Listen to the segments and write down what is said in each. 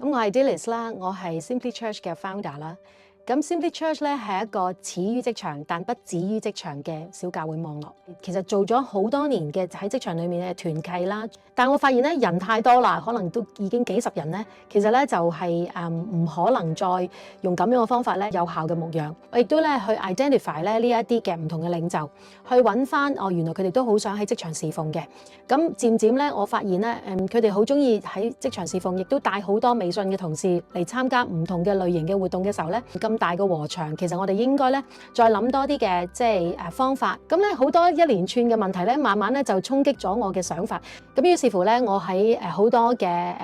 咁我係 Dilys 啦，我係 Simply Church 嘅 founder 啦。咁 Simply Church 咧係一個始於職場但不止於職場嘅小教會網絡。其實做咗好多年嘅喺職場裏面嘅團契啦，但我發現咧人太多啦，可能都已經幾十人咧，其實咧就係唔可能再用咁樣嘅方法咧有效嘅牧養。我亦都咧去 identify 咧呢一啲嘅唔同嘅領袖，去揾翻原來佢哋都好想喺職場侍奉嘅。咁漸漸咧，我發現咧佢哋好中意喺職場侍奉，亦都帶好多微信嘅同事嚟參加唔同嘅類型嘅活動嘅時候咧，咁大個禾場，其實我哋應該咧再諗多啲嘅即係方法。咁咧好多一連串嘅問題咧，慢慢咧就衝擊咗我嘅想法。咁於是乎咧，我喺好多嘅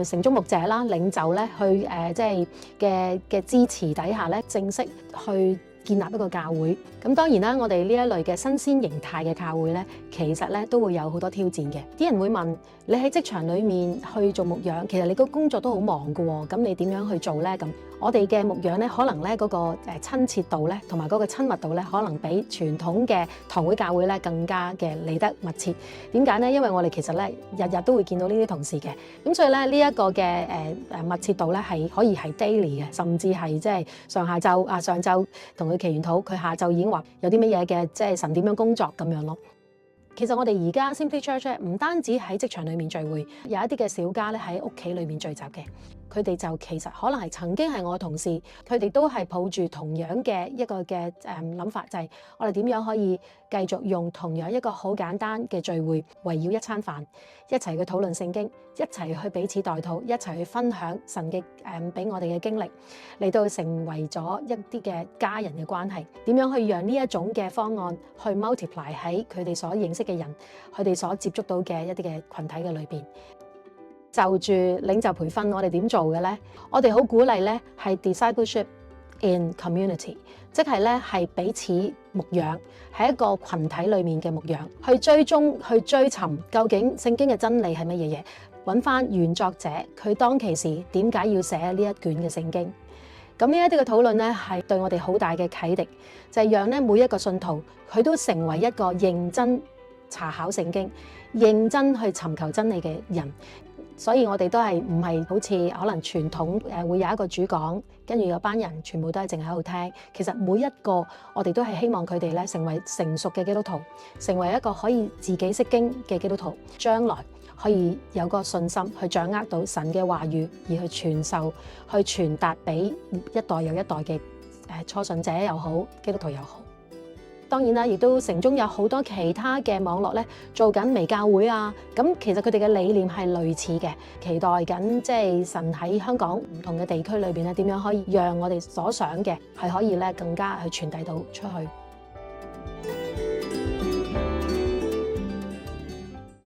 城中牧者啦、領袖咧去即係嘅支持底下咧，正式去建立一個教會。咁當然啦，我哋呢一類嘅新鮮形態嘅教會咧，其實咧都會有好多挑戰嘅。啲人會問你喺職場裏面去做牧養，其實你個工作都好忙㗎喎，咁你點樣去做咧？咁我哋嘅牧養咧，可能咧嗰個親切度咧，同埋嗰個親密度咧，可能比傳統嘅堂會教會咧更加嘅嚟得密切。點解咧？因為我哋其實咧日日都會見到呢啲同事嘅，咁所以咧呢一個嘅密切度咧係可以係 daily 嘅，甚至係即係上下晝上晝同佢祈完禱，佢下晝已經話有啲乜嘢嘅，即係神點樣工作咁樣咯。其實我哋而家 Simply Church 咧，唔單止喺職場裏面聚會，有一啲嘅小家咧喺屋企裏面聚集嘅。佢哋就其實可能係曾經係我嘅同事，佢哋都係抱住同樣嘅一個嘅諗法，就係我哋點樣可以繼續用同樣一個好簡單嘅聚會，圍繞一餐飯，一齊去討論聖經，一齊去彼此代禱，一齊去分享神嘅俾我哋嘅經歷，嚟到成為咗一啲嘅家人嘅關係。點樣去讓呢一種嘅方案去 multiply 喺佢哋所認識嘅人，佢哋所接觸到嘅一啲嘅群體嘅裏邊。就住領袖培訓，我哋點做嘅咧？我哋好鼓勵咧，係 discipleship in community， 即係咧係彼此牧養，喺一個群體裏面嘅牧養，去追蹤、去追尋究竟聖經嘅真理係乜嘢嘢，揾翻原作者佢當其時點解要寫呢一卷嘅聖經。咁呢一啲嘅討論咧，係對我哋好大嘅啟迪，就係讓咧每一個信徒佢都成為一個認真查考聖經、認真去尋求真理嘅人。所以我哋都係唔係好似可能傳統會有一個主講，跟住有班人全部都係淨係喺度聽。其實每一個我哋都係希望佢哋咧成為成熟嘅基督徒，成為一個可以自己識經嘅基督徒，將來可以有個信心去掌握到神嘅話語，而去傳授、去傳達俾一代又一代嘅初信者又好，基督徒又好。當然啦，亦都城中有好多其他嘅網絡咧，做緊微教會啊。咁其實佢哋嘅理念係類似嘅，期待緊即係神喺香港唔同嘅地區裏邊咧，點樣可以讓我哋所想嘅係可以咧更加去傳遞到出去。